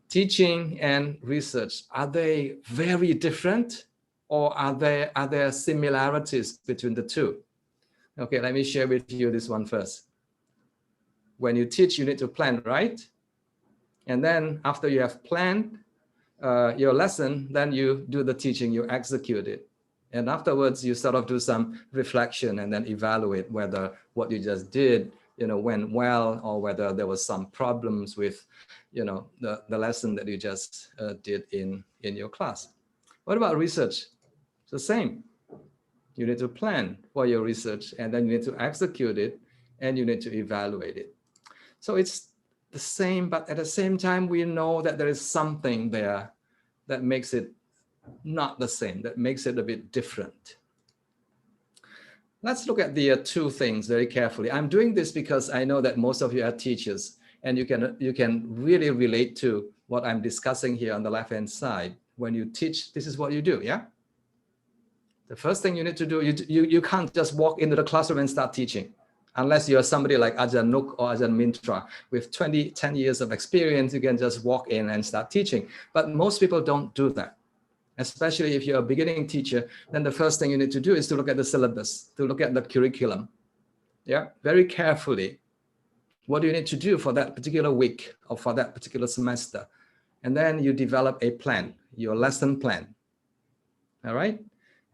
teaching and research, are they very different, or are there similarities between the two? Okay, let me share with you this one first. When you teach, you need to plan, right? And then after you have planned your lesson, then you do the teaching, you execute it. And afterwards, you sort of do some reflection and then evaluate whether what you just did, went well, or whether there was some problems with, the lesson that you just did in your class. What about research? It's the same. You need to plan for your research, and then you need to execute it, and you need to evaluate it. So it's the same, but at the same time, we know that there is something there that makes it not the same, that makes it a bit different. Let's look at the two things very carefully. I'm doing this because I know that most of you are teachers, and you can really relate to what I'm discussing here on the left-hand side. When you teach, this is what you do, yeah? The first thing you need to do, you can't just walk into the classroom and start teaching. Unless you're somebody like Ajahn Nook or Ajahn Mintra with 10 years of experience, you can just walk in and start teaching. But most people don't do that. Especially if you're a beginning teacher, then the first thing you need to do is to look at the syllabus, to look at the curriculum. Yeah, very carefully. What do you need to do for that particular week or for that particular semester? And then you develop a plan, your lesson plan. All right.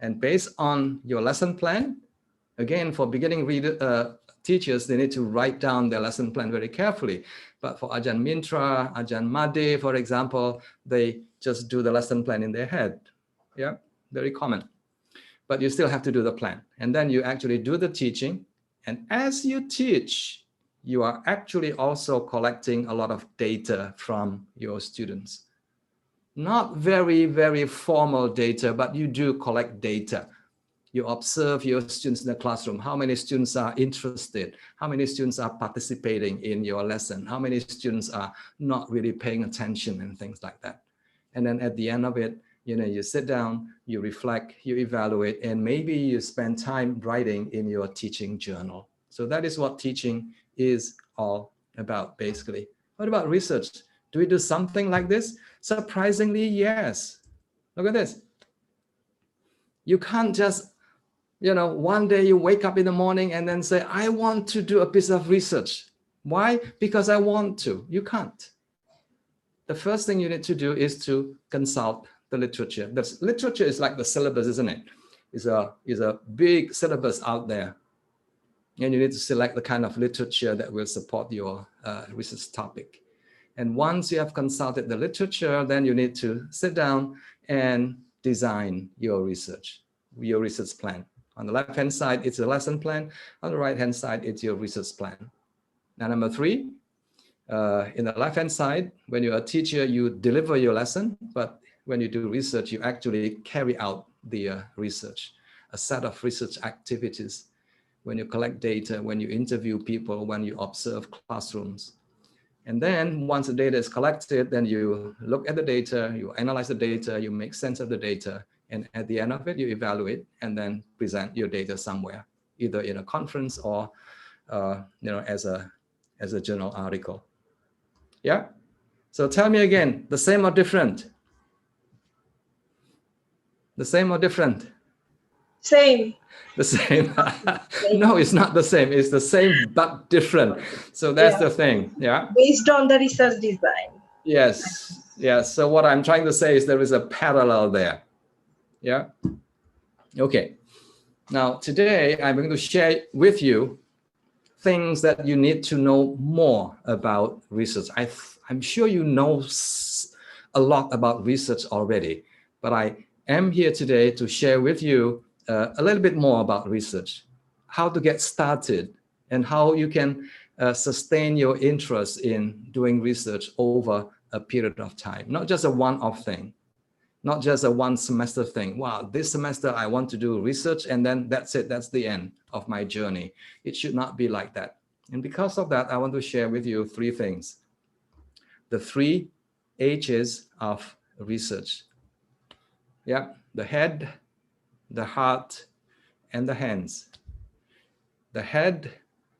And based on your lesson plan, again, for beginning teachers, they need to write down their lesson plan very carefully. But for Ajahn Mintra, Ajahn Made, for example, they just do the lesson plan in their head. Yeah, very common. But you still have to do the plan. And then you actually do the teaching. And as you teach, you are actually also collecting a lot of data from your students. Not very, very formal data, but you do collect data. You observe your students in the classroom. How many students are interested? How many students are participating in your lesson? How many students are not really paying attention and things like that? And then at the end of it, you sit down, you reflect, you evaluate, and maybe you spend time writing in your teaching journal. So that is what teaching is all about, basically. What about research? Do we do something like this? Surprisingly, yes. Look at this. You can't just, one day you wake up in the morning and then say, I want to do a piece of research. Why? Because I want to. You can't. The first thing you need to do is to consult the literature. The literature is like the syllabus, isn't it? It's a big syllabus out there. And you need to select the kind of literature that will support your research topic. And once you have consulted the literature, then you need to sit down and design your research plan. On the left-hand side, it's a lesson plan. On the right-hand side, it's your research plan. Now, number 3, in the left-hand side, when you're a teacher, you deliver your lesson. But when you do research, you actually carry out the research, a set of research activities. When you collect data, when you interview people, when you observe classrooms. And then once the data is collected, then you look at the data, you analyze the data, you make sense of the data. And at the end of it, you evaluate and then present your data somewhere, either in a conference or as a journal article. Yeah. So tell me again, the same or different? The same or different? Same. The same. No, it's not the same. It's the same but different. So that's the thing. Yeah. Based on the research design. Yes. Yes. So what I'm trying to say is there is a parallel there. Yeah. Okay. Now today I'm going to share with you things that you need to know more about research. I'm sure you know a lot about research already, but I am here today to share with you a little bit more about research, how to get started, and how you can sustain your interest in doing research over a period of time, not just a one-off thing, not just a one semester thing. Wow, this semester I want to do research and then that's it, that's the end of my journey. It should not be like that. And because of that, I want to share with you 3 things. The 3 H's of research. Yeah, the head, the heart, and the hands. The head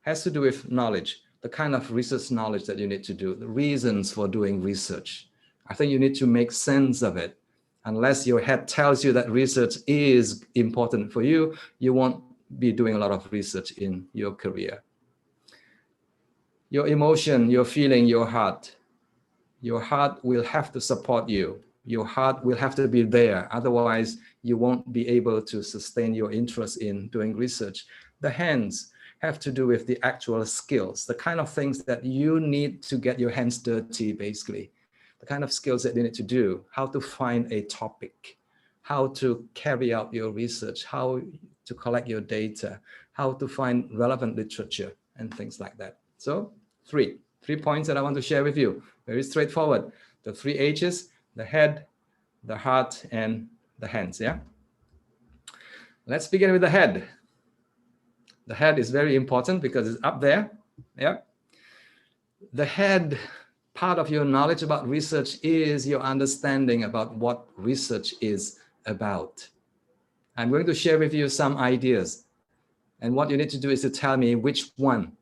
has to do with knowledge, the kind of research knowledge that you need to do, the reasons for doing research. I think you need to make sense of it. Unless your head tells you that research is important for you, you won't be doing a lot of research in your career. Your emotion, your feeling, your heart will have to support you. Your heart will have to be there. Otherwise, you won't be able to sustain your interest in doing research. The hands have to do with the actual skills, the kind of things that you need to get your hands dirty, basically. The kind of skills that you need to do, how to find a topic, how to carry out your research, how to collect your data, how to find relevant literature and things like that. So three points that I want to share with you. Very straightforward. The 3 H's, the head, the heart, and the hands, yeah? Let's begin with the head. The head is very important because it's up there, yeah? The head part of your knowledge about research is your understanding about what research is about. I'm going to share with you some ideas. And what you need to do is to tell me which one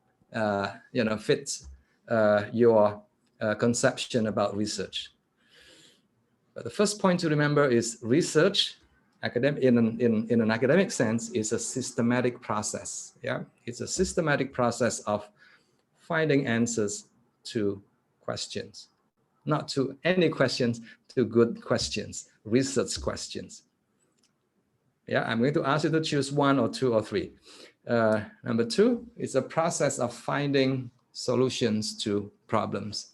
fits your conception about research. But the first point to remember is research, in an academic sense, is a systematic process. Yeah, it's a systematic process of finding answers to questions, not to any questions, to good questions, research questions. Yeah, I'm going to ask you to choose 1 or 2 or 3. Number 2 is a process of finding solutions to problems.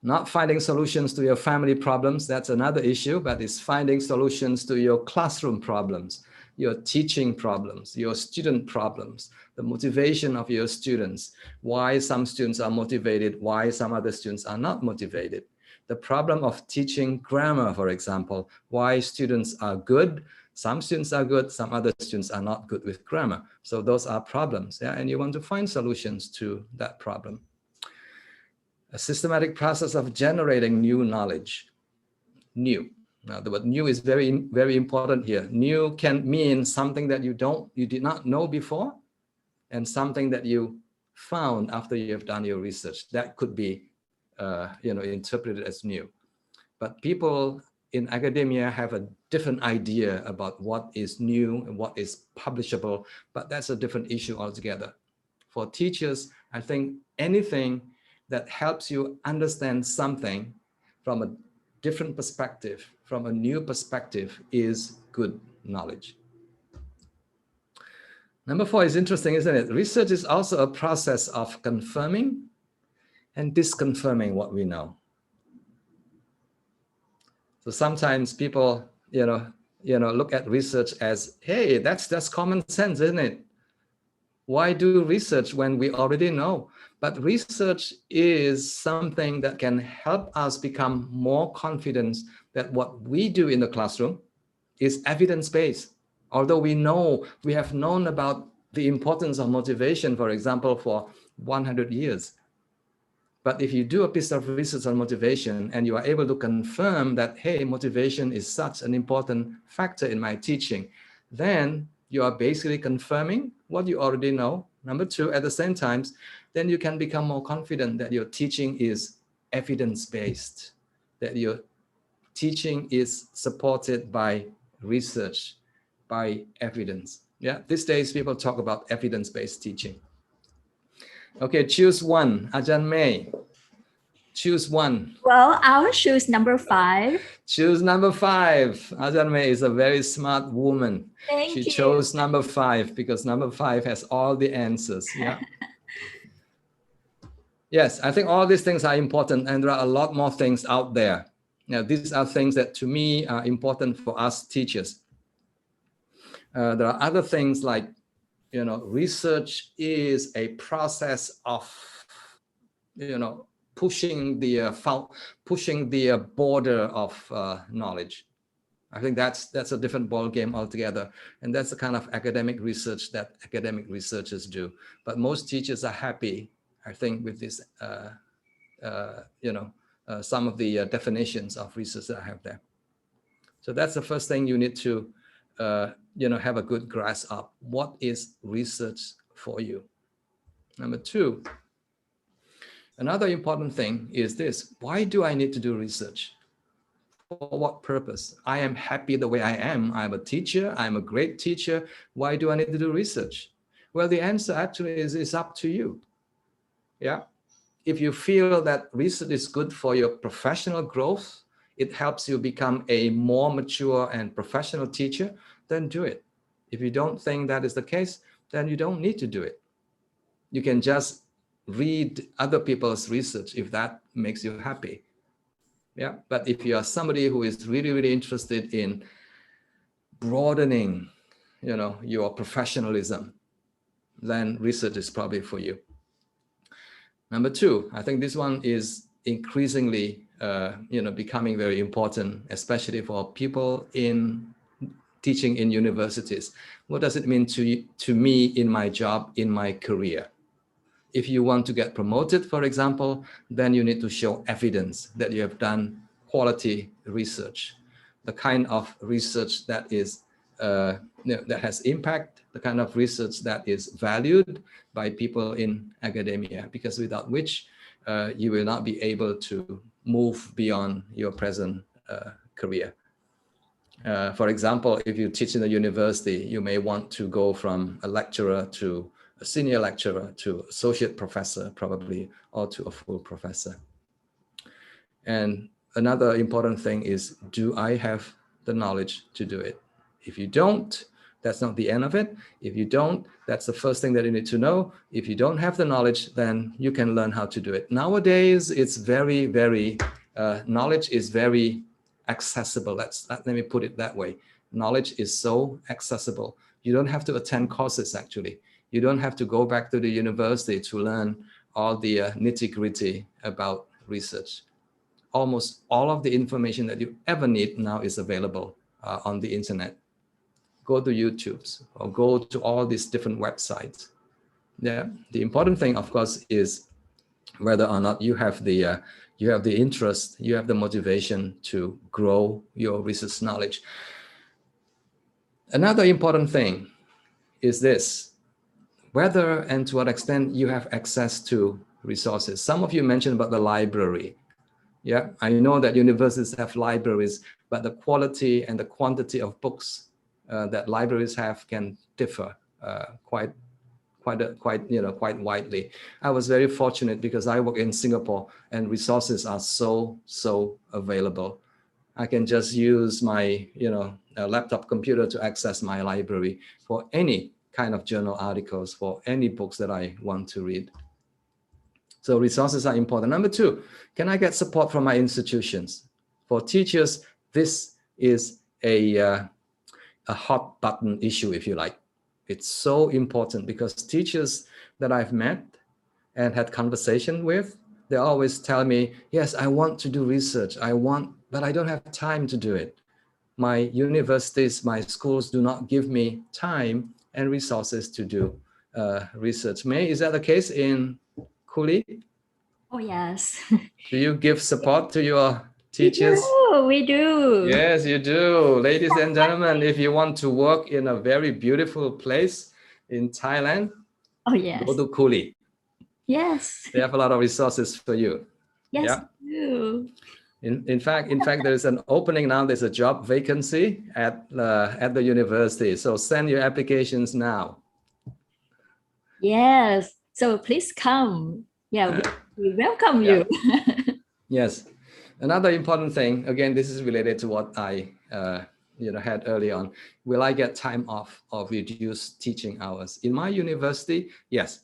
Not finding solutions to your family problems, that's another issue, but it's finding solutions to your classroom problems, your teaching problems, your student problems, the motivation of your students, why some students are motivated, why some other students are not motivated. The problem of teaching grammar, for example, why students are good, some students are good, some other students are not good with grammar. So those are problems, yeah? And you want to find solutions to that problem. A systematic process of generating new knowledge. New. Now, the word new is very, very important here. New can mean something that you did not know before, and something that you found after you have done your research. That could be, interpreted as new. But people in academia have a different idea about what is new and what is publishable, but that's a different issue altogether. For teachers, I think anything that helps you understand something from a different perspective, from a new perspective, is good knowledge. Number 4 is interesting, isn't it? Research is also a process of confirming and disconfirming what we know. So sometimes people, look at research as, hey, that's common sense, isn't it? Why do research when we already know? But research is something that can help us become more confident that what we do in the classroom is evidence-based. Although we have known about the importance of motivation, for example, for 100 years. But if you do a piece of research on motivation and you are able to confirm that, hey, motivation is such an important factor in my teaching, then you are basically confirming what you already know. Number 2, at the same time, then you can become more confident that your teaching is evidence-based, that your teaching is supported by research, by evidence. Yeah, these days people talk about evidence-based teaching. Okay, choose one. Ajahn May. Choose one. Well, I'll choose number 5. Choose number 5. Ajahn May is a very smart woman. Thank you. She chose number 5 because number 5 has all the answers. Yeah. Yes, I think all these things are important, and there are a lot more things out there. Now, these are things that to me are important for us teachers. There are other things like, research is a process of, pushing the border of knowledge. I think that's a different ball game altogether, and that's the kind of academic research that academic researchers do. But most teachers are happy, I think, with this, some of the definitions of research that I have there. So that's the first thing you need to, have a good grasp of. What is research for you? Number 2. Another important thing is this: why do I need to do research? For what purpose? I am happy the way I am. I'm a teacher. I'm a great teacher. Why do I need to do research? Well, the answer actually is up to you. Yeah. If you feel that research is good for your professional growth, it helps you become a more mature and professional teacher, then do it. If you don't think that is the case, then you don't need to do it. You can just read other people's research if that makes you happy. Yeah. But if you are somebody who is really, really interested in broadening, your professionalism, then research is probably for you. Number two, I think this one is increasingly, becoming very important, especially for people in teaching in universities. What does it mean to me in my job, in my career? If you want to get promoted, for example, then you need to show evidence that you have done quality research, the kind of research that is that has impact, the kind of research that is valued by people in academia, because without which you will not be able to move beyond your present career. For example, if you teach in a university, you may want to go from a lecturer to a senior lecturer to associate professor, probably, or to a full professor. And another important thing is, do I have the knowledge to do it? If you don't, that's not the end of it. If you don't, that's the first thing that you need to know. If you don't have the knowledge, then you can learn how to do it. Nowadays, it's very, very, knowledge is very accessible. Let me put it that way. Knowledge is so accessible. You don't have to attend courses, actually. You don't have to go back to the university to learn all the nitty-gritty about research. Almost all of the information that you ever need now is available on the internet. Go to YouTube's or go to all these different websites. Yeah, the important thing, of course, is whether or not you have the interest, you have the motivation to grow your research knowledge. Another important thing is this: whether and to what extent you have access to resources. Some of you mentioned about the library. Yeah, I know that universities have libraries, but the quality and the quantity of books that libraries have can differ quite widely. I was very fortunate because I work in Singapore and resources are so available. I can just use my laptop computer to access my library for any kind of journal articles, for any books that I want to read. So resources are important. Number two, can I get support from my institutions? For teachers, this is a hot button issue, if you like. It's so important because teachers that I've met and had conversation with, they always tell me, yes, I want to do research. But I don't have time to do it. My universities, my schools do not give me time and resources to do research. May, is that the case in CULI? Oh, yes. Do you give support to your teachers? We do. Yes, you do. Ladies and gentlemen, if you want to work in a very beautiful place in Thailand, Oh, yes. go to CULI. Yes. They have a lot of resources for you. Yes, Yeah. we do. In fact, there's an opening now. There's a job vacancy at the university. So send your applications now. Yes. So please come. Yeah, we welcome you. Yes. Another important thing, again, this is related to what I had early on. Will I get time off or reduce teaching hours? In my university, yes.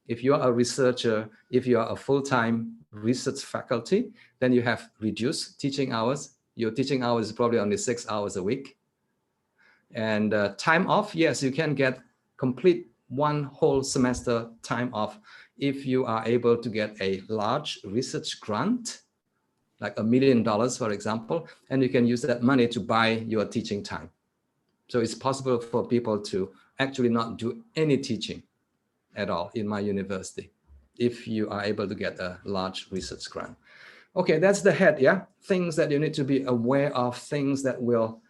If you are a researcher, if you are a full-time research faculty, then you have reduced teaching hours. Your teaching hours is probably only 6 hours a week. And time off, yes, you can get complete one whole semester time off if you are able to get a large research grant, like $1 million, for example, and you can use that money to buy your teaching time. So it's possible for people to actually not do any teaching at all in my university if you are able to get a large research grant. Okay, that's the head, yeah? Things that you need to be aware of, things that will,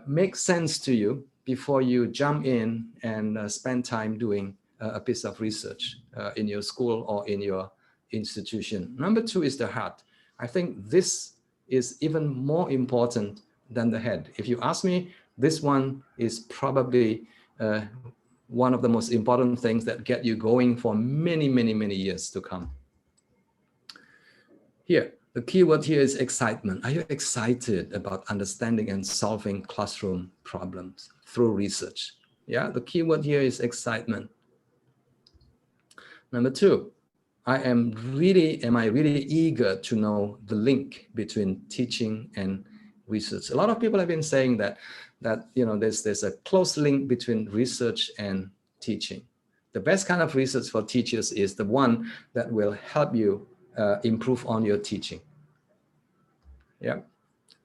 make sense to you before you jump in and spend time doing a piece of research in your school or in your institution. Number 2 is the heart. I think this is even more important than the head. If you ask me, this one is probably one of the most important things that get you going for many, many, many years to come. Here, the key word here is excitement. Are you excited about understanding and solving classroom problems through research? Yeah, the key word here is excitement. Number 2, am I really eager to know the link between teaching and research? A lot of people have been saying that there's a close link between research and teaching. The best kind of research for teachers is the one that will help you improve on your teaching. Yeah.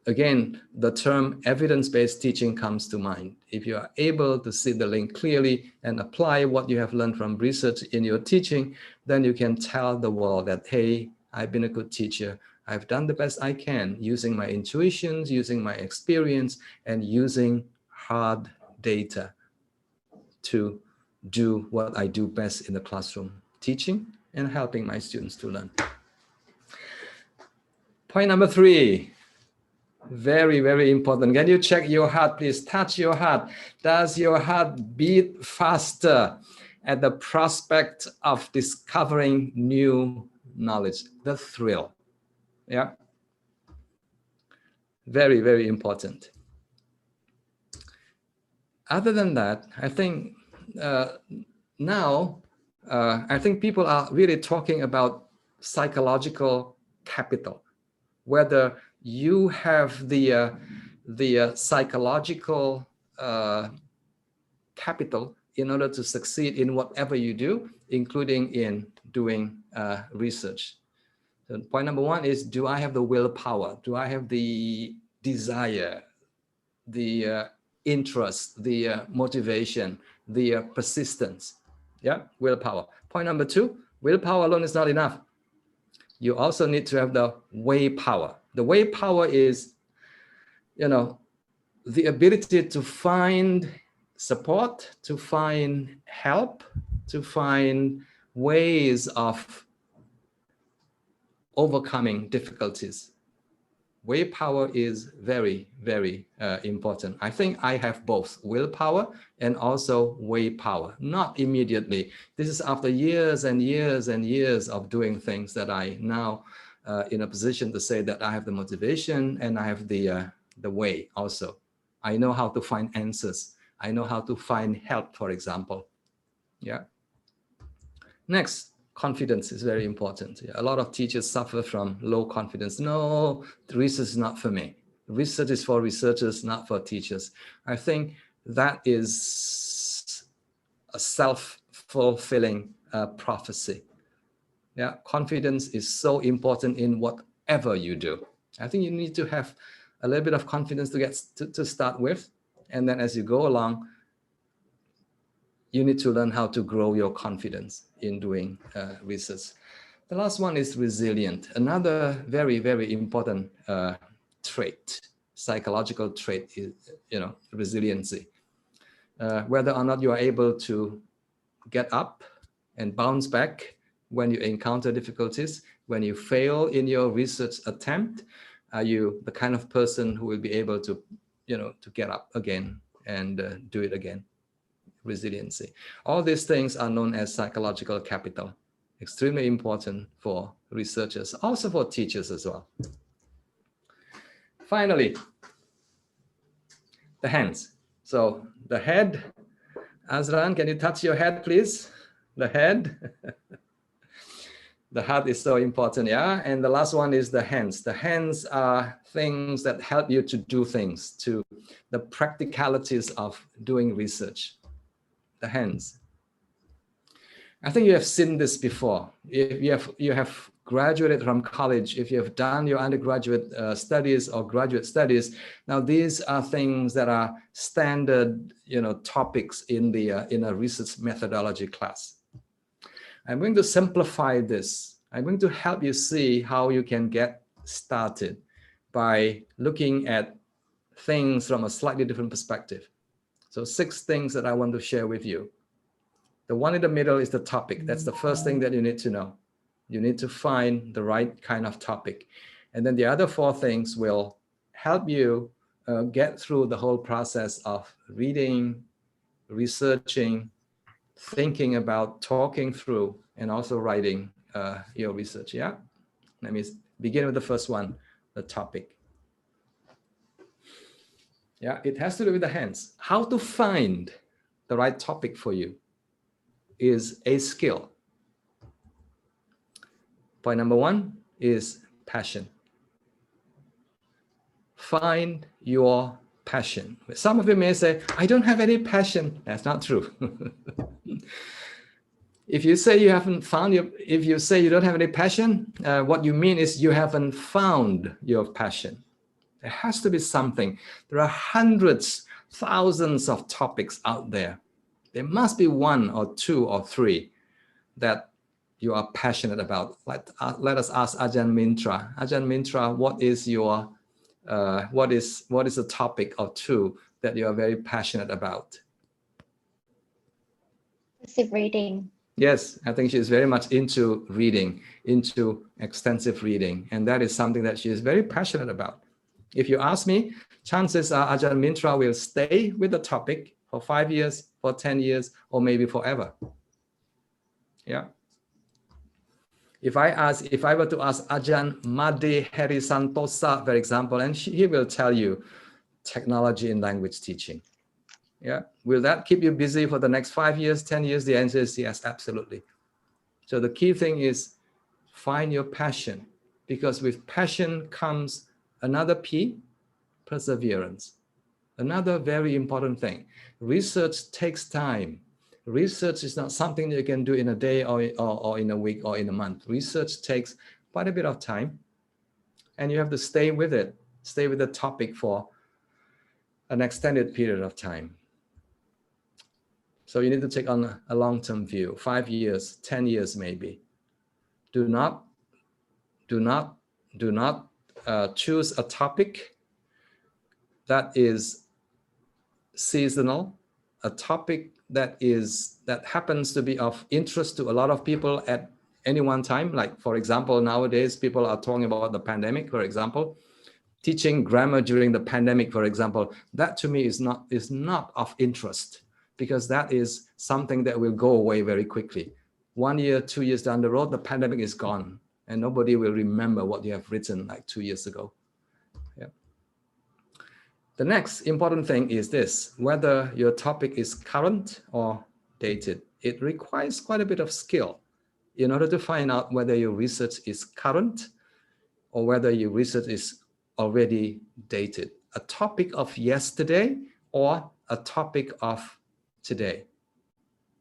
Again, the term evidence-based teaching comes to mind. If you are able to see the link clearly and apply what you have learned from research in your teaching, then you can tell the world that, hey, I've been a good teacher. I've done the best I can using my intuitions, using my experience, and using hard data to do what I do best in the classroom, teaching and helping my students to learn. Point number 3. Very, very important. Can you check your heart, please? Touch your heart. Does your heart beat faster at the prospect of discovering new knowledge? The thrill. Yeah. Very, very important. Other than that, I think now, I think people are really talking about psychological capital, whether you have the psychological capital in order to succeed in whatever you do, including in doing research. So point number 1 is, do I have the willpower? Do I have the desire, the interest, the motivation, the persistence? Yeah, willpower. Point number 2, willpower alone is not enough. You also need to have the way power. The way power is, the ability to find support, to find help, to find ways of overcoming difficulties. Way power is very, very important. I think I have both willpower and also way power. Not immediately. This is after years and years and years of doing things that I now in a position to say that I have the motivation and I have the way also. I know how to find answers. I know how to find help, for example. Yeah. Next. Confidence is very important. A lot of teachers suffer from low confidence. No, research is not for me. Research is for researchers, not for teachers. I think that is a self-fulfilling prophecy. Yeah, confidence is so important in whatever you do. I think you need to have a little bit of confidence to start with, and then as you go along, you need to learn how to grow your confidence in doing research. The last one is resilient. Another very, very important trait, psychological trait is, resiliency. Whether or not you are able to get up and bounce back when you encounter difficulties, when you fail in your research attempt, are you the kind of person who will be able to, to get up again and do it again? Resiliency. All these things are known as psychological capital. Extremely important for researchers, also for teachers as well. Finally, the hands. So the head. Azran, can you touch your head, please? The head. The heart is so important, yeah? And the last one is the hands. The hands are things that help you to do things, to the practicalities of doing research. The hands. I think you have seen this before. If you have graduated from college, if you have done your undergraduate studies or graduate studies, now these are things that are standard, topics in a research methodology class. I'm going to simplify this. I'm going to help you see how you can get started by looking at things from a slightly different perspective. So 6 things that I want to share with you. The one in the middle is the topic. That's the first thing that you need to know. You need to find the right kind of topic. And then the other 4 things will help you get through the whole process of reading, researching, thinking about, talking through, and also writing your research. Yeah. Let me begin with the first one, the topic. Yeah, it has to do with the hands. How to find the right topic for you is a skill. Point number 1 is passion. Find your passion. Some of you may say, I don't have any passion. That's not true. If you say you haven't found if you say you don't have any passion, what you mean is you haven't found your passion. There has to be something. There are hundreds, thousands of topics out there. There must be 1 or 2 or 3 that you are passionate about. Let us ask Ajahn Mintra. Ajahn Mintra, what is your what is a topic or 2 that you are very passionate about? Reading. Yes, I think she is very much into reading, into extensive reading, and that is something that she is very passionate about. If you ask me, chances are Ajahn Mintra will stay with the topic for 5 years, for 10 years, or maybe forever. Yeah. If I were to ask Ajahn Made Herisantosa, for example, and he will tell you technology in language teaching. Yeah. Will that keep you busy for the next 5 years, 10 years? The answer is yes, absolutely. So the key thing is find your passion, because with passion comes another P, perseverance. Another very important thing. Research takes time. Research is not something that you can do in a day or in a week or in a month. Research takes quite a bit of time, and you have to stay with it, stay with the topic for an extended period of time. So you need to take on a long-term view, 5 years, 10 years maybe. Do not choose a topic that is seasonal, a topic that happens to be of interest to a lot of people at any one time. Like, for example, nowadays people are talking about the pandemic, for example. Teaching grammar during the pandemic, for example, that to me is not of interest, because that is something that will go away very quickly. 1 year, 2 years down the road, the pandemic is gone, and nobody will remember what you have written like 2 years ago. Yeah. The next important thing is this: whether your topic is current or dated. It requires quite a bit of skill in order to find out whether your research is current or whether your research is already dated. A topic of yesterday or a topic of today.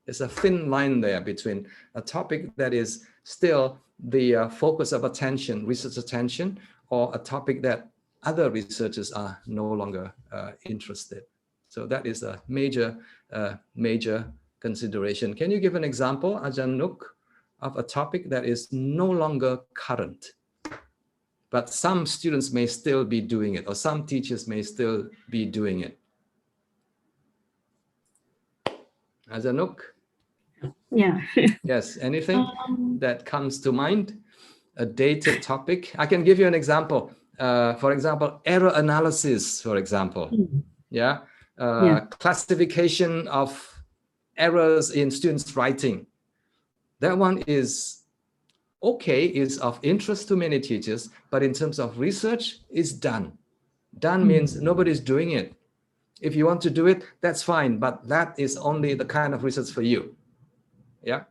There's a thin line there between a topic that is still the focus of attention, research attention, or a topic that other researchers are no longer interested. So that is a major consideration. Can you give an example, Ajahn Nook, of a topic that is no longer current, but some students may still be doing it, or some teachers may still be doing it? Ajahn Nook? Yeah. Yes, anything that comes to mind? A dated topic? I can give you an example. For example, error analysis, for example. Yeah. Classification of errors in students' writing. That one is okay, is of interest to many teachers, but in terms of research, it's done. Done means nobody's doing it. If you want to do it, that's fine, but that is only the kind of research for you. Yeah,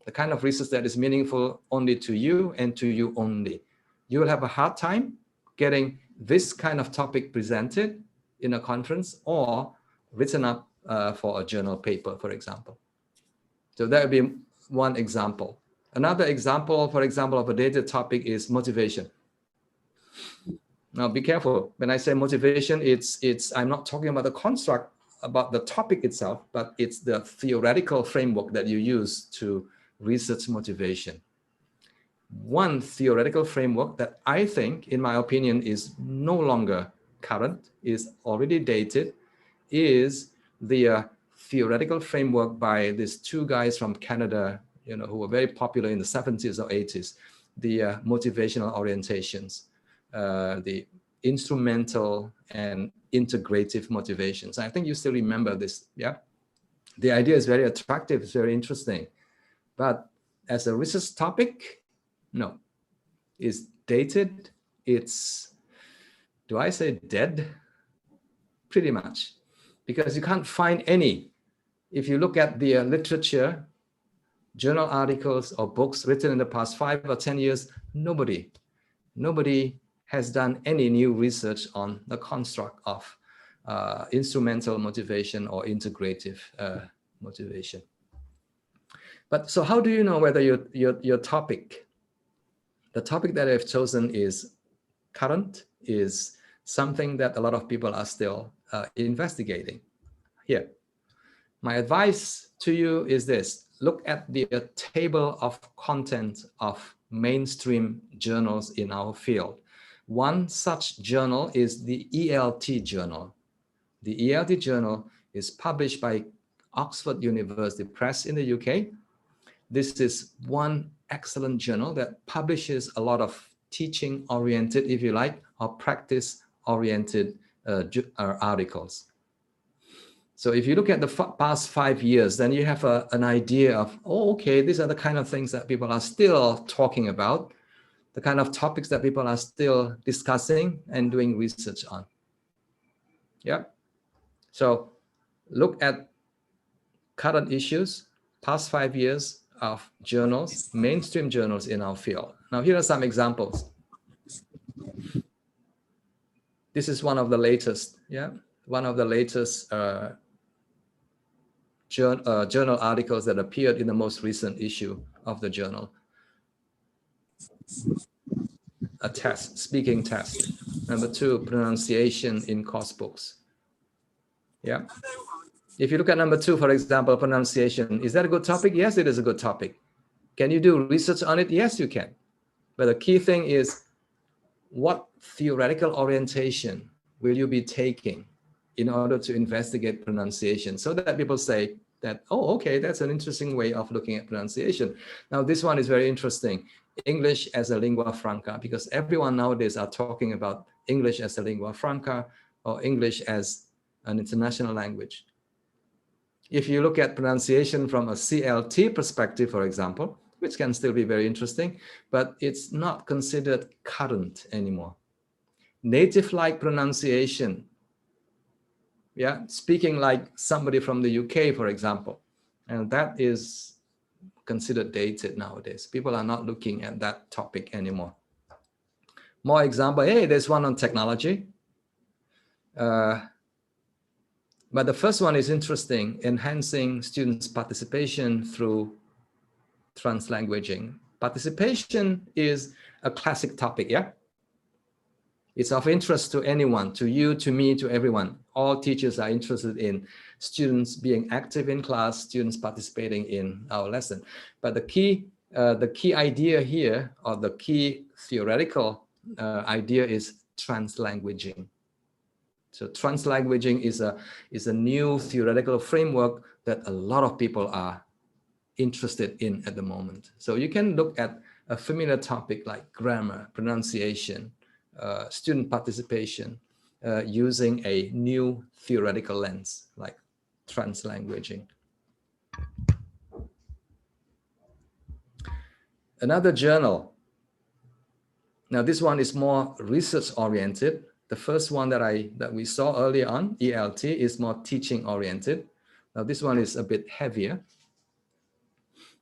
the kind of research that is meaningful only to you and to you only. You will have a hard time getting this kind of topic presented in a conference or written up for a journal paper, for example. So that would be one example. Another example, for example, of a dated topic is motivation. Now, be careful. When I say motivation, I'm not talking about the construct, about the topic itself, but it's the theoretical framework that you use to research motivation. One theoretical framework that I think, in my opinion, is no longer current, is already dated, is the theoretical framework by these 2 guys from Canada, who were very popular in the 70s or 80s, the motivational orientations, the instrumental and integrative motivations. I think you still remember this, yeah? The idea is very attractive, it's very interesting, but as a research topic, no. It's dated, it's, do I say dead? Pretty much, because you can't find any. If you look at the literature, journal articles or books written in the past 5 or 10 years, nobody has done any new research on the construct of instrumental motivation or integrative motivation. But so how do you know whether your topic, the topic that I've chosen is current, is something that a lot of people are still investigating? Here, my advice to you is this: look at the table of content of mainstream journals in our field. One such journal is the ELT journal. The ELT journal is published by Oxford University Press in the UK. This is one excellent journal that publishes a lot of teaching-oriented, if you like, or practice-oriented articles. So if you look at the past 5 years, then you have an idea of, oh, okay, these are the kind of things that people are still talking about, the kind of topics that people are still discussing and doing research on. Yeah. So look at current issues, past 5 years of journals, mainstream journals in our field. Now, here are some examples. This is one of the latest, yeah, one of the latest journal articles that appeared in the most recent issue of the journal. A test, speaking test. Number 2, pronunciation in course books. Yeah. If you look at number 2, for example, pronunciation, is that a good topic? Yes, it is a good topic. Can you do research on it? Yes, you can. But the key thing is, what theoretical orientation will you be taking in order to investigate pronunciation, so that people say that, oh, okay, that's an interesting way of looking at pronunciation. Now, this one is very interesting. English as a lingua franca, because everyone nowadays are talking about English as a lingua franca or English as an international language. If you look at pronunciation from a CLT perspective, for example, which can still be very interesting, but it's not considered current anymore. Native-like pronunciation, yeah, speaking like somebody from the UK, for example, and that is considered dated nowadays. People are not looking at that topic anymore. More example, hey, there's one on technology. But the first one is interesting, enhancing students' participation through translanguaging. Participation is a classic topic, yeah? It's of interest to anyone, to you, to me, to everyone. All teachers are interested in students being active in class, students participating in our lesson. But the key idea here, or the key theoretical idea, is translanguaging. So translanguaging is a new theoretical framework that a lot of people are interested in at the moment. So you can look at a familiar topic like grammar, pronunciation, student participation, using a new theoretical lens like translanguaging. Another journal. Now this one is more research oriented. The first one that we saw earlier on, ELT, is more teaching oriented. Now this one is a bit heavier.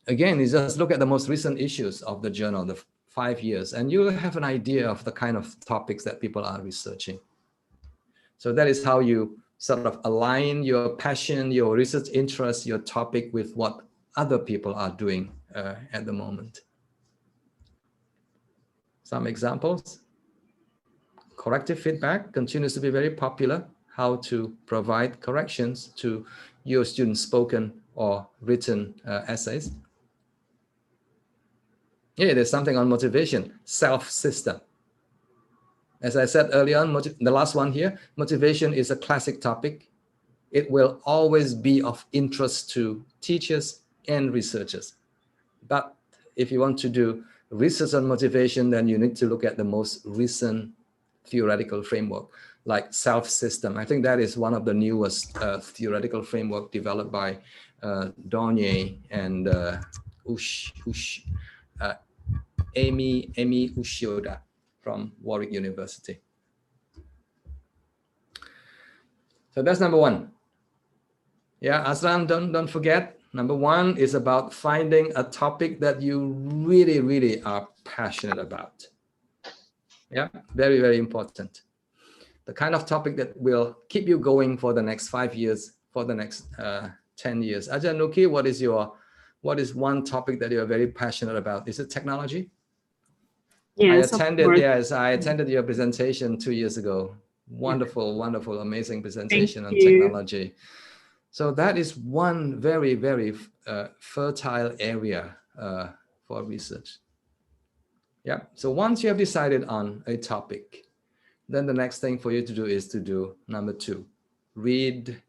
Again, you just look at the most recent issues of the journal, the 5 years, and you'll have an idea of the kind of topics that people are researching. So that is how you sort of align your passion, your research interest, your topic with what other people are doing at the moment. Some examples. Corrective feedback continues to be very popular. How to provide corrections to your students' spoken or written essays. Yeah, there's something on motivation, self-system. As I said earlier on, the last one here, motivation is a classic topic. It will always be of interest to teachers and researchers. But if you want to do research on motivation, then you need to look at the most recent theoretical framework, like self-system. I think that is one of the newest theoretical framework developed by Dornier and Amy Ushioda from Warwick University. So that's number one. Yeah, Aslan, don't forget. Number one is about finding a topic that you really, really are passionate about. Yeah, very, very important. The kind of topic that will keep you going for the next 5 years, for the next 10 years. Ajahn Nuki, what is one topic that you're very passionate about? Is it technology? Yes, I attended your presentation 2 years ago. Wonderful, wonderful, amazing presentation on technology. So that is one very, very fertile area for research. Yeah. So once you have decided on a topic, then the next thing for you to do is to do number 2, read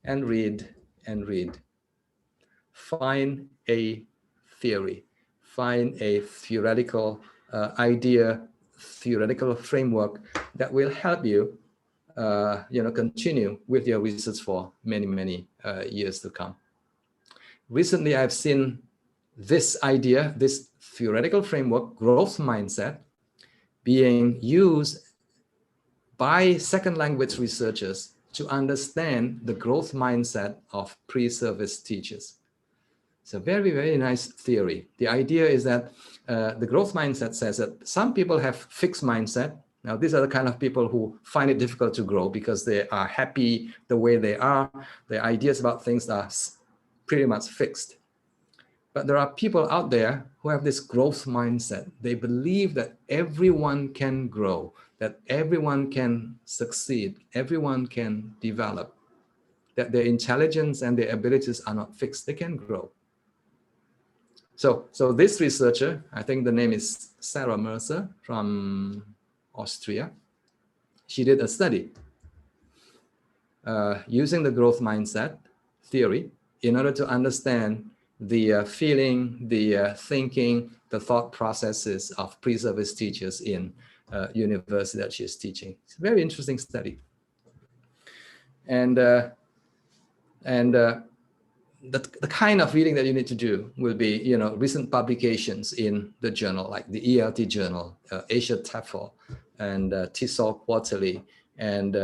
and read and read. Find a theory, find a theoretical idea, theoretical framework that will help you, continue with your research for many, many years to come. Recently, I've seen this idea, this theoretical framework, growth mindset, being used by second language researchers to understand the growth mindset of pre-service teachers. It's a very, very nice theory. The idea is that the growth mindset says that some people have fixed mindset. Now, these are the kind of people who find it difficult to grow because they are happy the way they are. Their ideas about things are pretty much fixed. But there are people out there who have this growth mindset. They believe that everyone can grow, that everyone can succeed, everyone can develop, that their intelligence and their abilities are not fixed. They can grow. So this researcher, I think the name is Sarah Mercer from Austria. She did a study using the growth mindset theory in order to understand the feeling, the thinking, the thought processes of pre-service teachers in university that she's teaching. It's a very interesting study. And the kind of reading that you need to do will be, recent publications in the journal, like the ELT journal, Asia TEFL, and TESOL Quarterly. And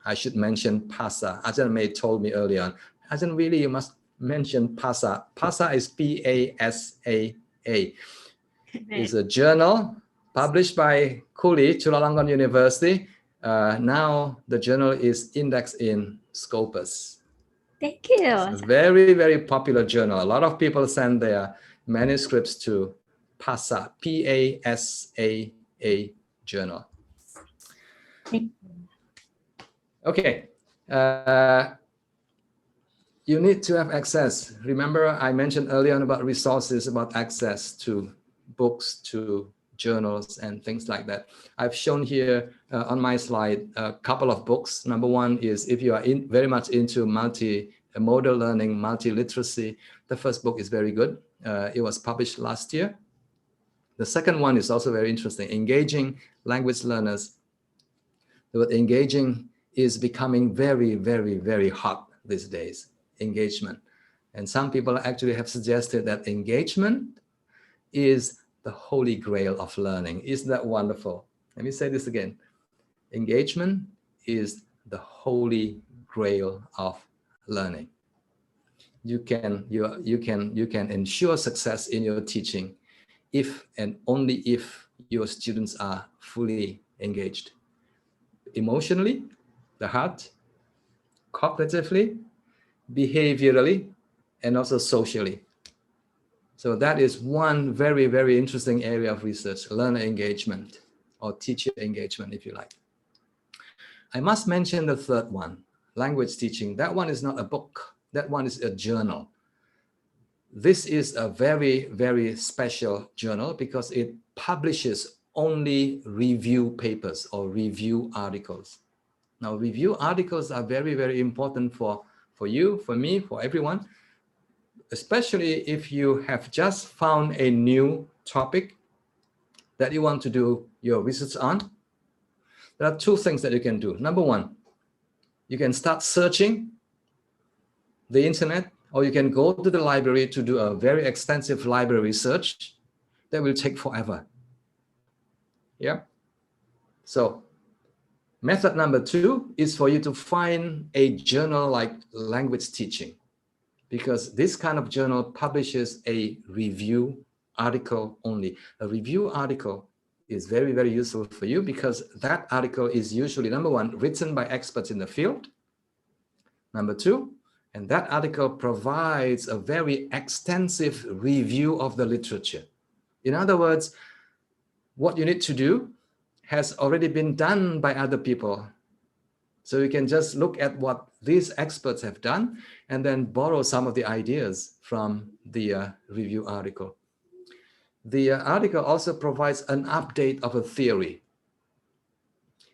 I should mention PASA. Ajahn May told me earlier on, Ajahn, really, you must mention PASA. PASA is P-A-S-A-A. It's a journal published by CULI, Chulalongkorn University. Now the journal is indexed in Scopus. Thank you. It's a very, very popular journal. A lot of people send their manuscripts to PASA, P-A-S-A-A journal. Okay. You need to have access. Remember, I mentioned earlier on about resources, about access to books, to journals, and things like that. I've shown here on my slide a couple of books. Number one is if you are very much into multimodal learning, multiliteracy, the first book is very good. It was published last year. The second one is also very interesting, Engaging Language Learners. The word engaging is becoming very, very, very hot these days. Engagement. And some people actually have suggested that engagement is the holy grail of learning. Isn't that wonderful? Let me say this again. Engagement is the holy grail of learning. You can ensure success in your teaching if and only if your students are fully engaged. Emotionally, the heart, cognitively, behaviorally, and also socially. So that is one very, very interesting area of research, learner engagement or teacher engagement, if you like. I must mention the third one, language teaching. That one is not a book. That one is a journal. This is a very, very special journal because it publishes only review papers or review articles. Now, review articles are very, very important for you, for me, for everyone. especially if you have just found a new topic that you want to do your research on, there are two things that you can do. Number one, you can start searching the internet, or you can go to the library to do a very extensive library research that will take forever. Yeah. So method number two is for you to find a journal like Language Teaching, because this kind of journal publishes a review article only. A review article is very, very useful for you because that article is usually, number one, written by experts in the field. Number two, and that article provides a very extensive review of the literature. In other words, what you need to do has already been done by other people. So you can just look at what these experts have done and then borrow some of the ideas from the review article. The article also provides an update of a theory.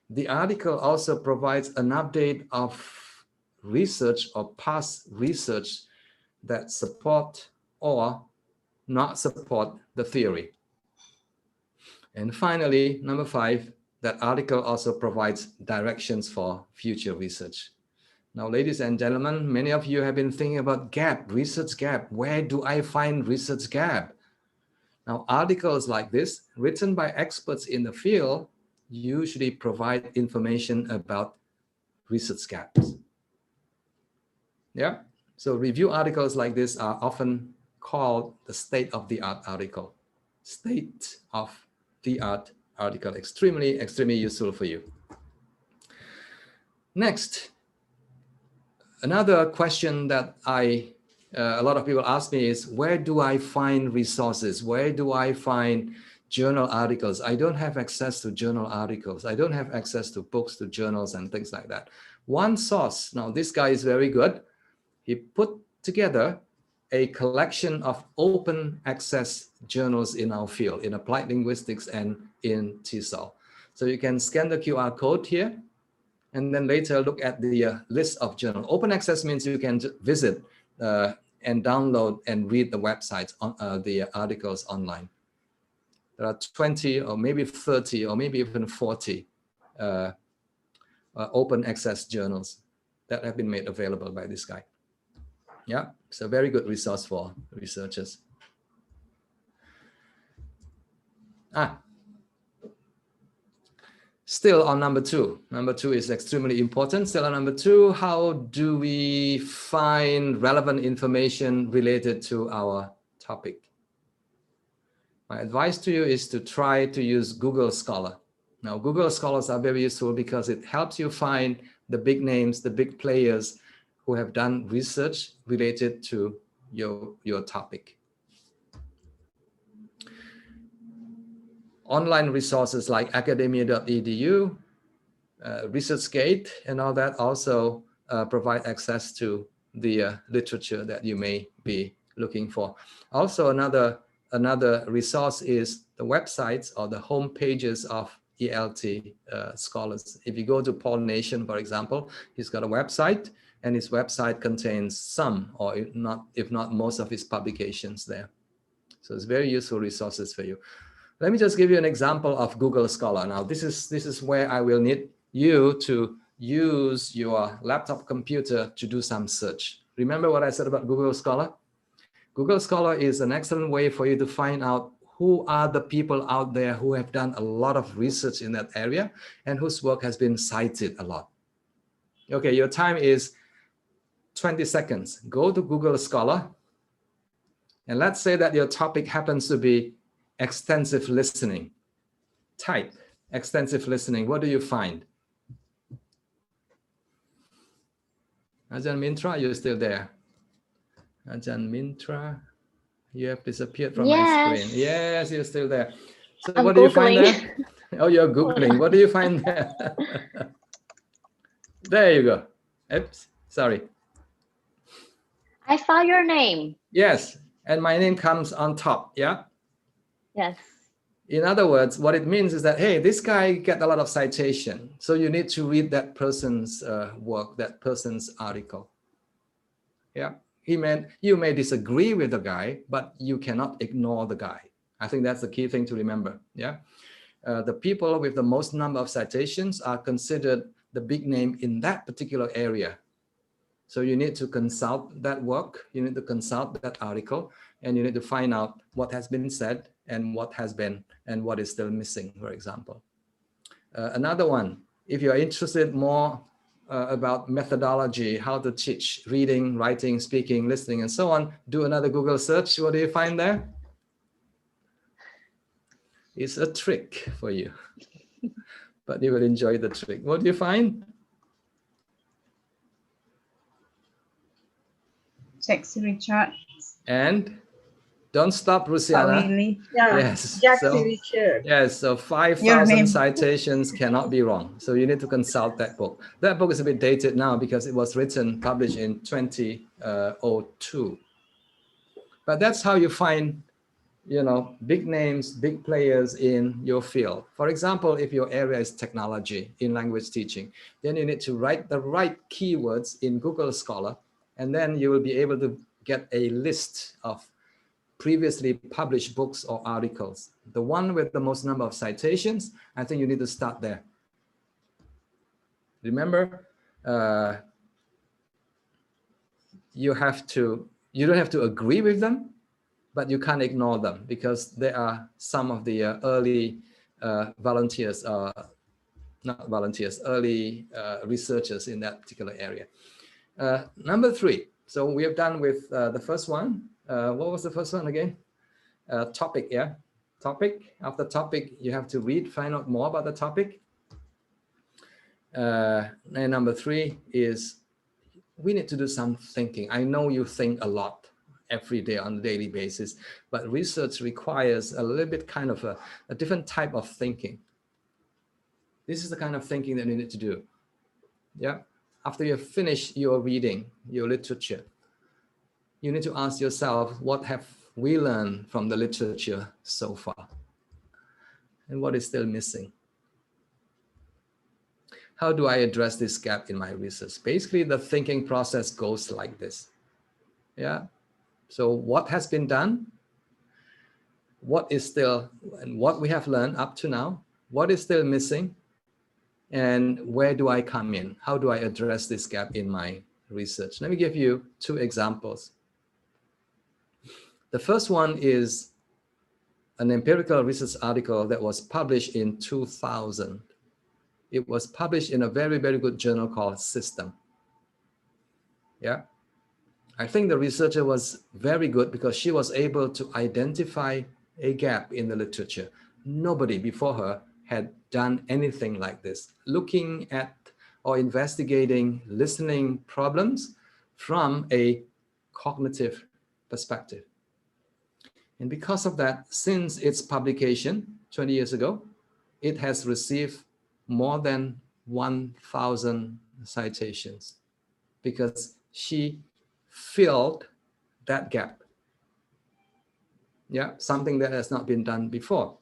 The article also provides an update of research or past research that support or not support the theory. And finally, number five, that article also provides directions for future research. Now, ladies and gentlemen, many of you have been thinking about gap, research gap. Where do I find research gap? Now, articles like this, written by experts in the field, usually provide information about research gaps. Yeah, so review articles like this are often called the state-of-the-art article. State-of-the-art article, extremely, extremely useful for you. Next, another question that a lot of people ask me is, where do I find resources? Where do I find journal articles? I don't have access to journal articles. I don't have access to books, to journals and things like that. One source, now this guy is very good. He put together a collection of open access journals in our field, in applied linguistics and in TESOL. So you can scan the QR code here and then later look at the list of journals. Open access means you can visit and download and read the websites, on the articles online. There are 20 or maybe 30 or maybe even 40 open access journals that have been made available by this guy. Yeah, it's a very good resource for researchers. Still on number two. Number two is extremely important. Still on number two, how do we find relevant information related to our topic? My advice to you is to try to use Google Scholar. Now, Google Scholars are very useful because it helps you find the big names, the big players who have done research related to your topic. Online resources like academia.edu, ResearchGate, and all that also provide access to the literature that you may be looking for. Also, another resource is the websites or the home pages of ELT scholars. If you go to Paul Nation, for example, he's got a website, and his website contains some, or if not most of his publications there. So it's very useful resources for you. Let me just give you an example of Google Scholar. Now, this is where I will need you to use your laptop computer to do some search. Remember what I said about Google Scholar? Google Scholar is an excellent way for you to find out who are the people out there who have done a lot of research in that area and whose work has been cited a lot. Okay, your time is 20 seconds. Go to Google Scholar, and let's say that your topic happens to be extensive listening. Type extensive listening. What do you find? Ajahn Mintra, you're still there. Ajahn Mintra, you have disappeared from my screen. Yes, you're still there. So what do you find there? Oh, you're Googling. What do you find there? There you go. Oops, sorry. I found your name. Yes, and my name comes on top, yeah? Yes. In other words, what it means is that, hey, this guy got a lot of citation. So you need to read that person's work, that person's article. Yeah, You may disagree with the guy, but you cannot ignore the guy. I think that's the key thing to remember. Yeah, the people with the most number of citations are considered the big name in that particular area. So you need to consult that work, you need to consult that article, and you need to find out what has been said and what has been and what is still missing, for example. Another one, if you're interested more about methodology, how to teach reading, writing, speaking, listening, and so on, do another Google search. What do you find there? It's a trick for you, but you will enjoy the trick. What do you find? Text Richard. And don't stop, Luciana. Yeah. Yes. Jackson So, Richard. yes. So 5,000 citations cannot be wrong. So you need to consult that book. That book is a bit dated now because it was published in 2002. But that's how you find, big names, big players in your field. For example, if your area is technology in language teaching, then you need to write the right keywords in Google Scholar, and then you will be able to get a list of previously published books or articles. The one with the most number of citations, I think you need to start there. Remember, you don't have to agree with them, but you can't ignore them because they are some of the early volunteers, early researchers in that particular area. Number 3. So we have done with the first one. What was the first one again? Topic, yeah. Topic. After topic, you have to find out more about the topic. And number 3 is we need to do some thinking. I know you think a lot every day on a daily basis, but research requires a little bit kind of a different type of thinking. This is the kind of thinking that you need to do. Yeah. After you have finished your reading, your literature, you need to ask yourself, what have we learned from the literature so far? And what is still missing? How do I address this gap in my research? Basically, the thinking process goes like this. Yeah. So what has been done? What is still, and what we have learned up to now? What is still missing? And where do I come in? How do I address this gap in my research? Let me give you 2 examples. The first one is an empirical research article that was published in 2000. It was published in a very, very good journal called System. Yeah. I think the researcher was very good because she was able to identify a gap in the literature. Nobody before her had done anything like this, looking at or investigating listening problems from a cognitive perspective. And because of that, since its publication 20 years ago, it has received more than 1,000 citations because she filled that gap. Yeah, something that has not been done before.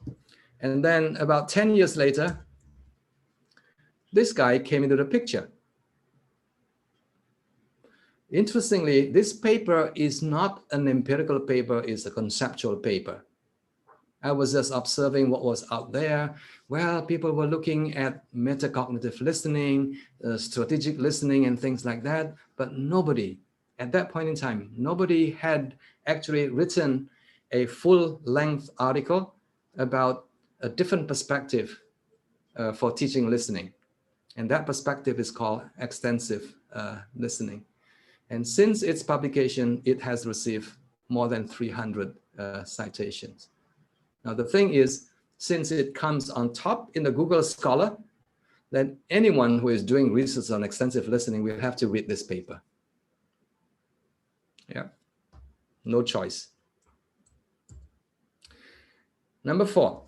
And then about 10 years later, this guy came into the picture. Interestingly, this paper is not an empirical paper, it's a conceptual paper. I was just observing what was out there. Well, people were looking at metacognitive listening, strategic listening and things like that, but nobody, at that point in time, nobody had actually written a full-length article about a different perspective for teaching listening. And that perspective is called extensive listening. And since its publication, it has received more than 300 citations. Now, the thing is, since it comes on top in the Google Scholar, then anyone who is doing research on extensive listening will have to read this paper. Yeah, no choice. Number 4.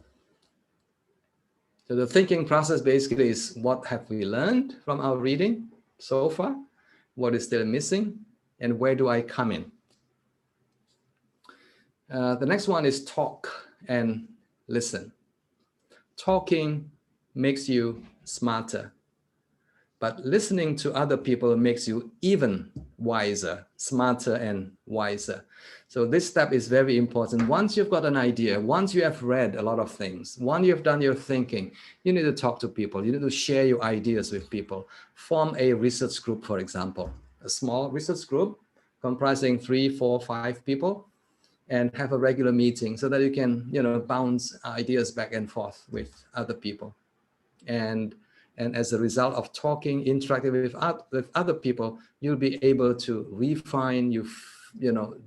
So the thinking process basically is what have we learned from our reading so far? What is still missing? And where do I come in? The next one is talk and listen. Talking makes you smarter. But listening to other people makes you even wiser, smarter and wiser. So this step is very important. Once you've got an idea, once you have read a lot of things, once you've done your thinking, you need to talk to people. You need to share your ideas with people. Form a research group, for example, a small research group comprising 3, 4, 5 people, and have a regular meeting so that you can, bounce ideas back and forth with other people. And as a result of talking, interacting with other people, you'll be able to refine,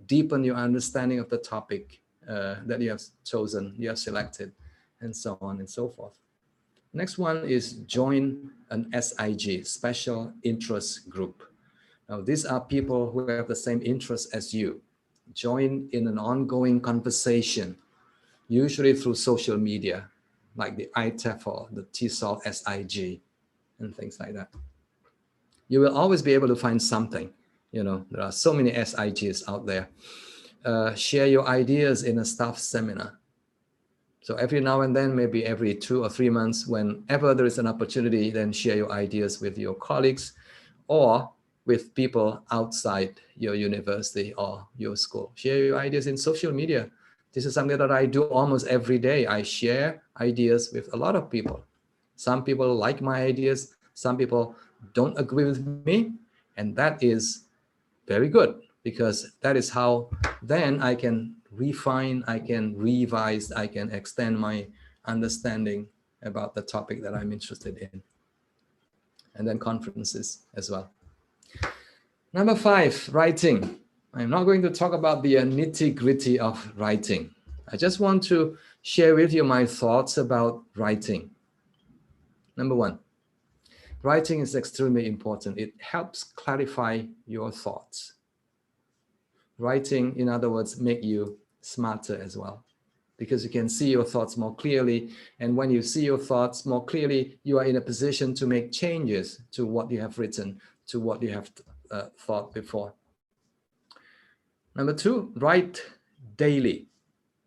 deepen your understanding of the topic that you have chosen, you have selected, and so on and so forth. Next one is join an SIG, special interest group. Now, these are people who have the same interests as you. Join in an ongoing conversation, usually through social media, like the ITEFL, the TESOL SIG, and things like that. You will always be able to find something. There are so many SIGs out there. Share your ideas in a staff seminar. So every now and then, maybe every 2 or 3 months, whenever there is an opportunity, then share your ideas with your colleagues or with people outside your university or your school. Share your ideas in social media. This is something that I do almost every day. I share ideas with a lot of people. Some people like my ideas. Some people don't agree with me. And that is very good, because that is how then I can refine, I can revise, I can extend my understanding about the topic that I'm interested in. And then conferences as well. Number 5, writing. I'm not going to talk about the nitty-gritty of writing. I just want to share with you my thoughts about writing. Number 1, writing is extremely important. It helps clarify your thoughts. Writing, in other words, make you smarter as well, because you can see your thoughts more clearly. And when you see your thoughts more clearly, you are in a position to make changes to what you have written, to what you have thought before. Number 2, write daily.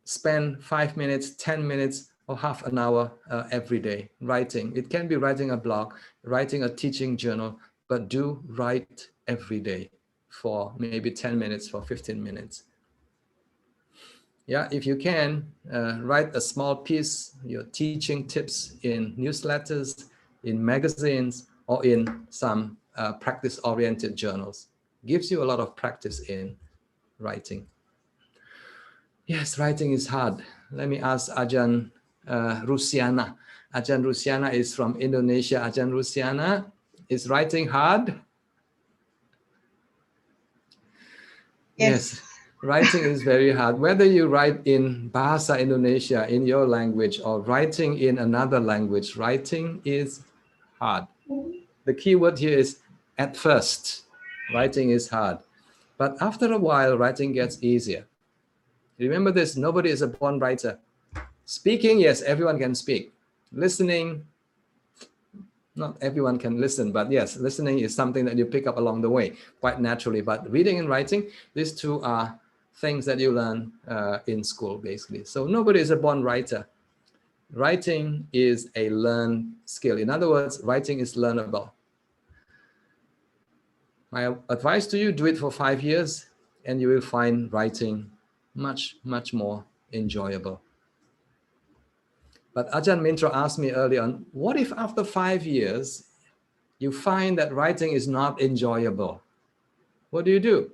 Spend 5 minutes, 10 minutes, or half an hour every day writing. It can be writing a blog, writing a teaching journal, but do write every day for maybe 10 minutes, for 15 minutes. Yeah, if you can, write a small piece, your teaching tips in newsletters, in magazines, or in some practice-oriented journals. Gives you a lot of practice in writing. Yes, writing is hard. Let me ask Ajahn Rusiana. Ajahn Rusiana is from Indonesia. Ajahn Rusiana, is writing hard? Yes. Writing is very hard. Whether you write in Bahasa Indonesia, in your language, or writing in another language, writing is hard. The key word here is at first. Writing is hard. But after a while, writing gets easier. Remember this, nobody is a born writer. Speaking, yes, everyone can speak. Listening, not everyone can listen, but yes, listening is something that you pick up along the way quite naturally. But reading and writing, these two are things that you learn in school, basically. So nobody is a born writer. Writing is a learned skill. In other words, writing is learnable. My advice to you, do it for 5 years and you will find writing much, much more enjoyable. But Ajahn Mintra asked me early on, what if after 5 years, you find that writing is not enjoyable? What do you do?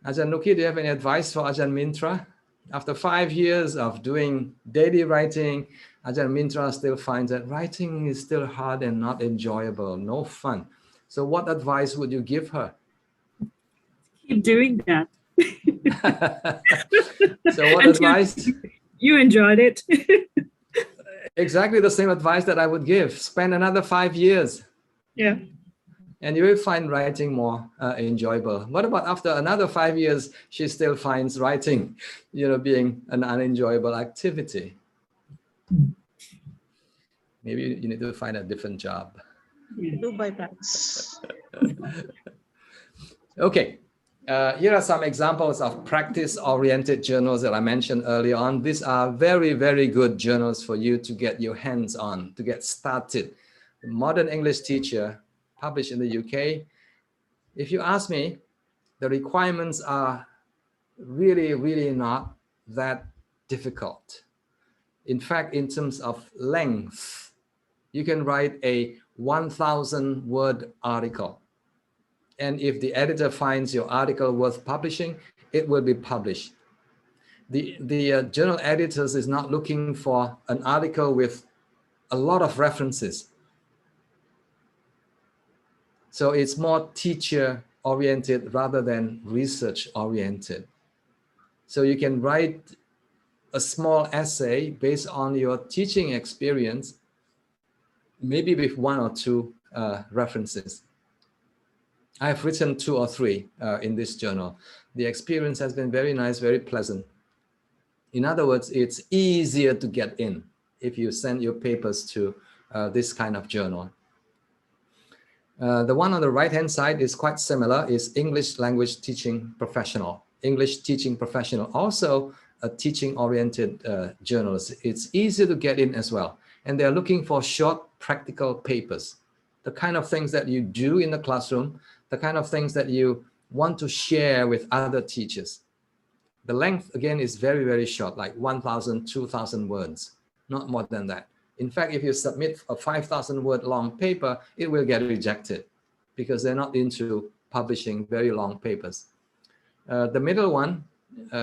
Ajahn Nuki, do you have any advice for Ajahn Mintra? After 5 years of doing daily writing, Ajahn Mintra still finds that writing is still hard and not enjoyable, no fun. So what advice would you give her? Keep doing that. So what advice? You enjoyed it. Exactly the same advice that I would give. Spend another 5 years. Yeah. And you will find writing more enjoyable. What about after another 5 years, she still finds writing, being an unenjoyable activity? Maybe you need to find a different job. Yeah. Do buybacks. Okay. Here are some examples of practice-oriented journals that I mentioned early on. These are very, very good journals for you to get your hands on, to get started Modern English Teacher, published in the UK. If you ask me, the requirements are really not that difficult. In fact, in terms of length, you can write a 1,000 word article. And if the editor finds your article worth publishing, it will be published. The journal editors is not looking for an article with a lot of references. So it's more teacher oriented rather than research oriented. So you can write a small essay based on your teaching experience, maybe with 1 or 2 references. I've written 2 or 3 in this journal. The experience has been very nice, very pleasant. In other words, it's easier to get in if you send your papers to this kind of journal. The one on the right-hand side is quite similar, is English Language Teaching Professional. English Teaching Professional, also a teaching-oriented journalist. It's easier to get in as well. And they're looking for short, practical papers, the kind of things that you do in the classroom, the kind of things that you want to share with other teachers. The length, again, is very short, like 1,000, 2,000 words, not more than that. In fact, if you submit a 5,000 word long paper, it will get rejected because they're not into publishing very long papers. The middle one,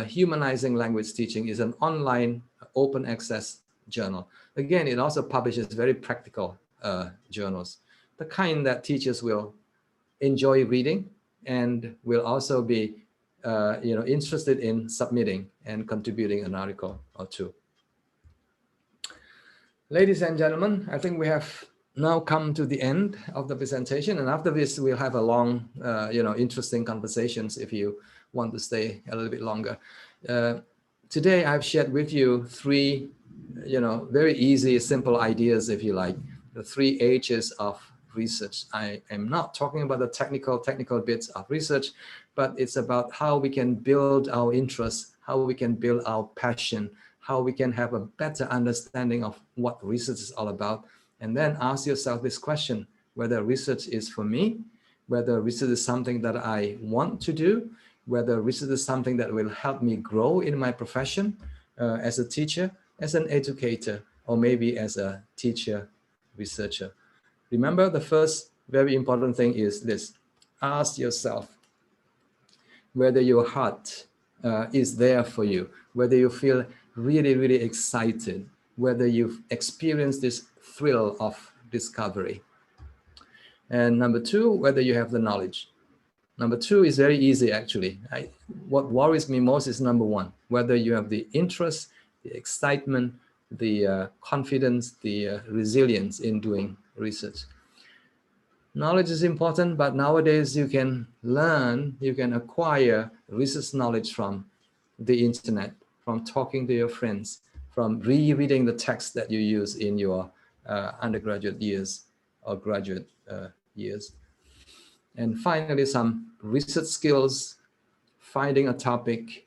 Humanizing Language Teaching, is an online open access journal. Again, it also publishes very practical journals, the kind that teachers will enjoy reading and will also be interested in submitting and contributing an article or 2. Ladies and gentlemen, I think we have now come to the end of the presentation, and after this we'll have a long, interesting conversations if you want to stay a little bit longer. Today I've shared with you 3, very easy, simple ideas, if you like, the 3 H's of research. I am not talking about the technical bits of research, but it's about how we can build our interest, how we can build our passion, how we can have a better understanding of what research is all about. And then ask yourself this question, whether research is for me, whether research is something that I want to do, whether research is something that will help me grow in my profession as a teacher, as an educator, or maybe as a teacher researcher. Remember, the first very important thing is this: ask yourself whether your heart is there for you, whether you feel really excited, whether you've experienced this thrill of discovery. And number 2, whether you have the knowledge. Number 2 is very easy, actually. What worries me most is number 1, whether you have the interest, the excitement, the confidence, the resilience in doing research. Knowledge is important, but nowadays you can learn, you can acquire research knowledge from the internet, from talking to your friends, from rereading the text that you use in your undergraduate years or graduate years. And finally, some research skills, finding a topic,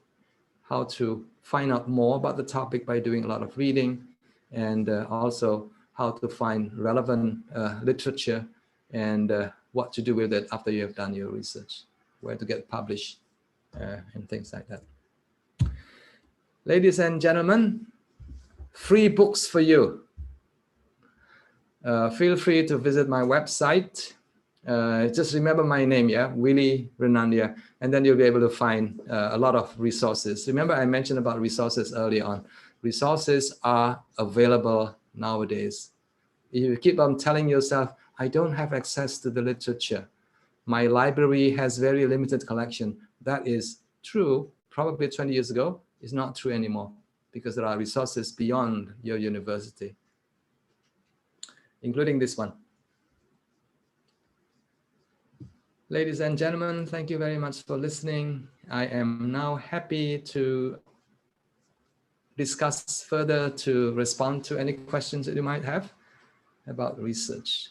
how to find out more about the topic by doing a lot of reading, and also how to find relevant literature and what to do with it after you have done your research, where to get published, and things like that. Ladies and gentlemen, free books for you. Feel free to visit my website. Just remember my name, Willy Renandia, and then you'll be able to find a lot of resources. Remember, I mentioned about resources earlier on. Resources are available nowadays. If you keep on telling yourself, I don't have access to the literature, my library has very limited collection, that is true probably 20 years ago. It's not true anymore because there are resources beyond your university, including this one. Ladies and gentlemen, thank you very much for listening. I am now happy to discuss further, to respond to any questions that you might have about research.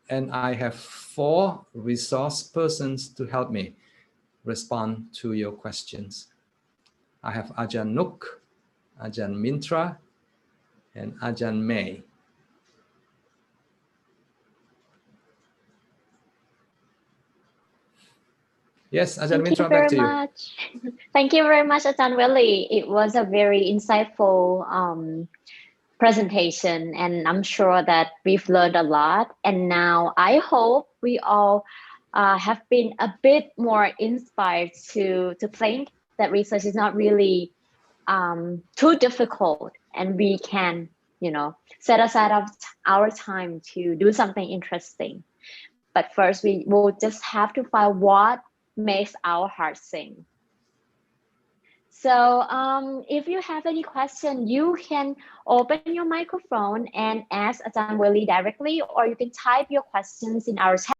And I have 4 resource persons to help me respond to your questions. I have Ajahn Nook, Ajahn Mintra, and Ajahn May. Yes, Ajahn Thank you Mitra, back very to you. much. Thank you very much, Ajahn Willie. It was a very insightful presentation, and I'm sure that we've learned a lot. And now I hope we all have been a bit more inspired to think that research is not really too difficult, and we can, set aside our time to do something interesting. But first, we will just have to find what makes our heart sing. So if you have any question, you can open your microphone and ask Ajahn Willie directly, or you can type your questions in our chat.